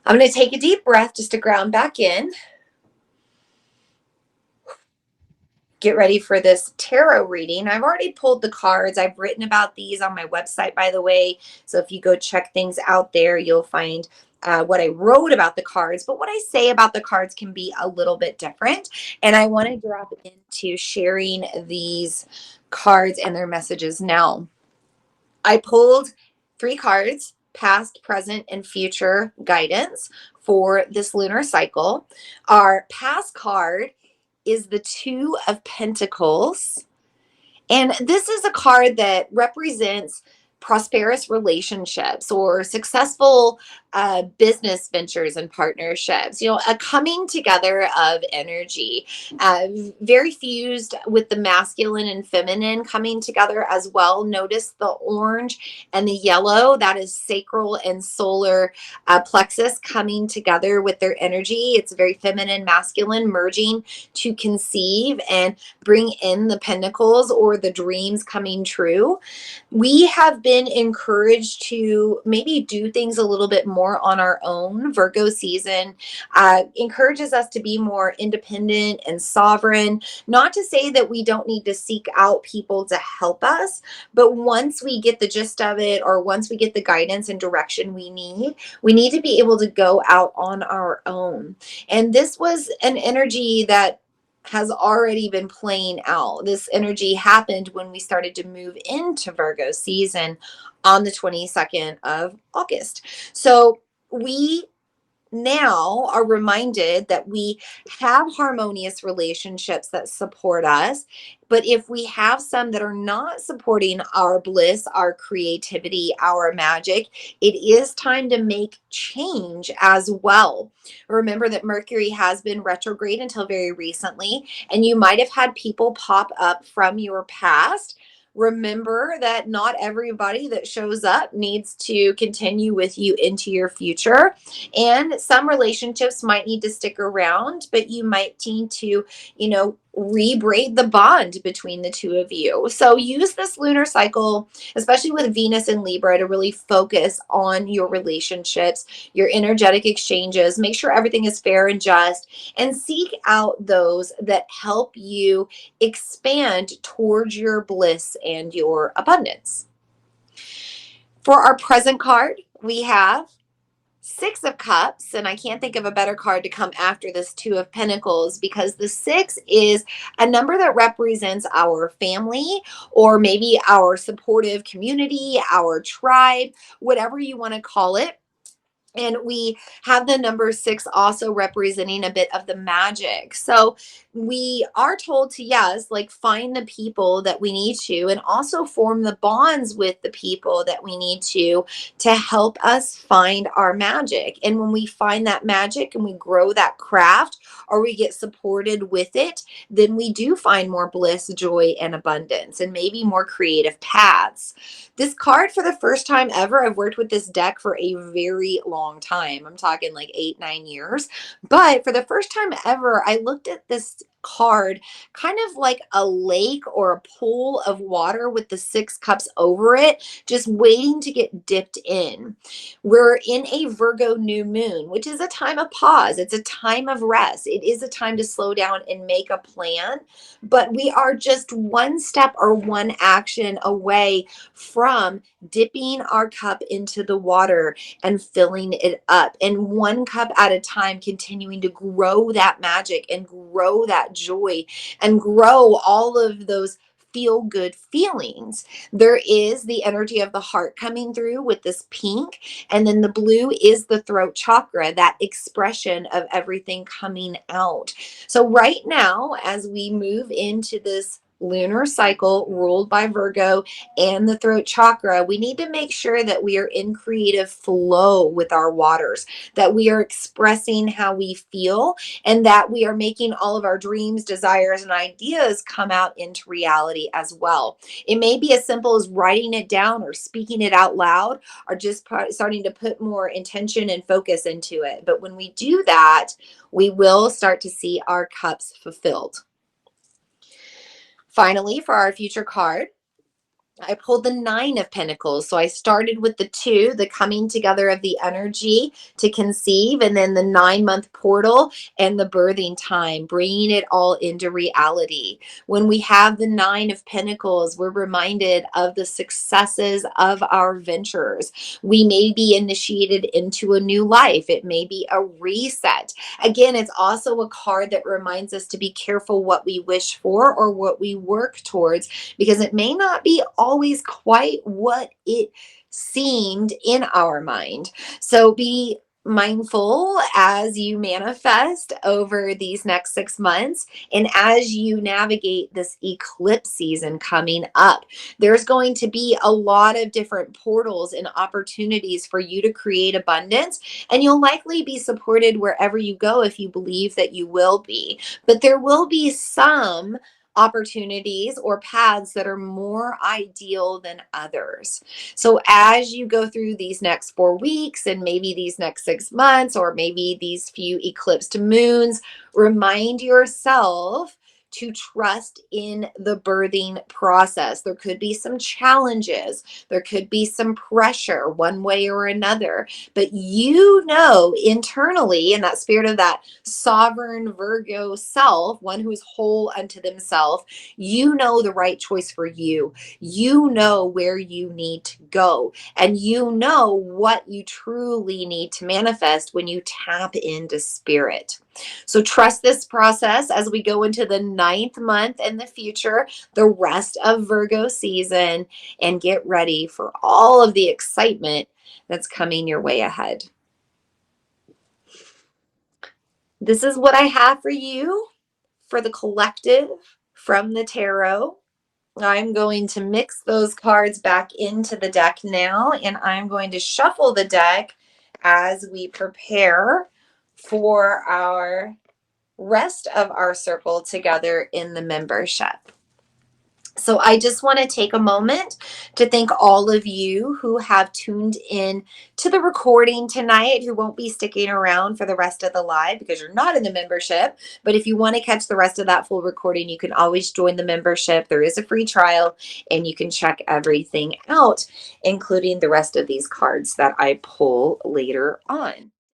I'm going to take a deep breath just to ground back in. Get ready for this tarot reading. I've already pulled the cards. I've written about these on my website, by the way. So if you go check things out there, you'll find what I wrote about the cards. But what I say about the cards can be a little bit different. And I want to drop into sharing these cards and their messages now. I pulled 3 cards: past, present, and future guidance for this lunar cycle. Our past card is the Two of Pentacles. And this is a card that represents prosperous relationships or successful business ventures and partnerships, a coming together of energy, uh, very fused with the masculine and feminine coming together as well. Notice the orange and the yellow, that is sacral and solar plexus coming together with their energy. It's very feminine, masculine, merging to conceive and bring in the pentacles or the dreams coming true. We have been encouraged to maybe do things a little bit more on our own. Virgo season encourages us to be more independent and sovereign. Not to say that we don't need to seek out people to help us, but once we get the gist of it, or once we get the guidance and direction we need to be able to go out on our own. And this was an energy that has already been playing out. This energy happened when we started to move into Virgo season on the 22nd of August. So we now are reminded that we have harmonious relationships that support us. But if we have some that are not supporting our bliss, our creativity, our magic, it is time to make change as well. Remember that Mercury has been retrograde until very recently, and you might have had people pop up from your past. Remember that not everybody that shows up needs to continue with you into your future. And some relationships might need to stick around, but you might need to, rebraid the bond between the two of you. So use this lunar cycle, especially with Venus and Libra, to really focus on your relationships, your energetic exchanges. Make sure everything is fair and just, and seek out those that help you expand towards your bliss and your abundance. For our present card, we have 6 of Cups, and I can't think of a better card to come after this Two of Pentacles, because the 6 is a number that represents our family, or maybe our supportive community, our tribe, whatever you want to call it. And we have the number 6 also representing a bit of the magic. So we are told to, yes, like find the people that we need to, and also form the bonds with the people that we need to help us find our magic. And when we find that magic and we grow that craft, or we get supported with it, then we do find more bliss, joy, and abundance, and maybe more creative paths. This card, for the first time ever, I've worked with this deck for a very long time. I'm talking like 8, 9 years. But for the first time ever, I looked at this card kind of like a lake or a pool of water with the 6 cups over it, just waiting to get dipped in. We're in a Virgo new moon, which is a time of pause. It's a time of rest. It is a time to slow down and make a plan. But we are just one step or one action away from dipping our cup into the water and filling it up, and 1 cup at a time, continuing to grow that magic and grow that joy and grow all of those feel good feelings. There is the energy of the heart coming through with this pink, and then the blue is the throat chakra, that expression of everything coming out. So right now, as we move into this lunar cycle ruled by Virgo and the throat chakra, we need to make sure that we are in creative flow with our waters, that we are expressing how we feel, and that we are making all of our dreams, desires, and ideas come out into reality as well. It may be as simple as writing it down or speaking it out loud, or just starting to put more intention and focus into it. But when we do that, we will start to see our cups fulfilled. Finally, for our future card, I pulled the Nine of Pentacles. So I started with the two, the coming together of the energy to conceive, and then the 9-month portal and the birthing time, bringing it all into reality. When we have the Nine of Pentacles, we're reminded of the successes of our ventures. We may be initiated into a new life. It may be a reset. Again, it's also a card that reminds us to be careful what we wish for or what we work towards, because it may not be always quite what it seemed in our mind. So be mindful as you manifest over these next 6 months and as you navigate this eclipse season coming up. There's going to be a lot of different portals and opportunities for you to create abundance, and you'll likely be supported wherever you go if you believe that you will be. But there will be some opportunities or paths that are more ideal than others. So as you go through these next 4 weeks and maybe these next 6 months or maybe these few eclipsed moons, remind yourself to trust in the birthing process. There could be some challenges, there could be some pressure one way or another, but you know internally, in that spirit of that sovereign Virgo self, one who's whole unto themselves, you know the right choice for you. You know where you need to go, and you know what you truly need to manifest when you tap into spirit. So trust this process as we go into the 9th month and the future, the rest of Virgo season, and get ready for all of the excitement that's coming your way ahead. This is what I have for you for the collective from the tarot. I'm going to mix those cards back into the deck now, and I'm going to shuffle the deck as we prepare for our rest of our circle together in the membership. So I just want to take a moment to thank all of you who have tuned in to the recording tonight, who won't be sticking around for the rest of the live because you're not in the membership. But if you want to catch the rest of that full recording, you can always join the membership. There is a free trial and you can check everything out, including the rest of these cards that I pull later on.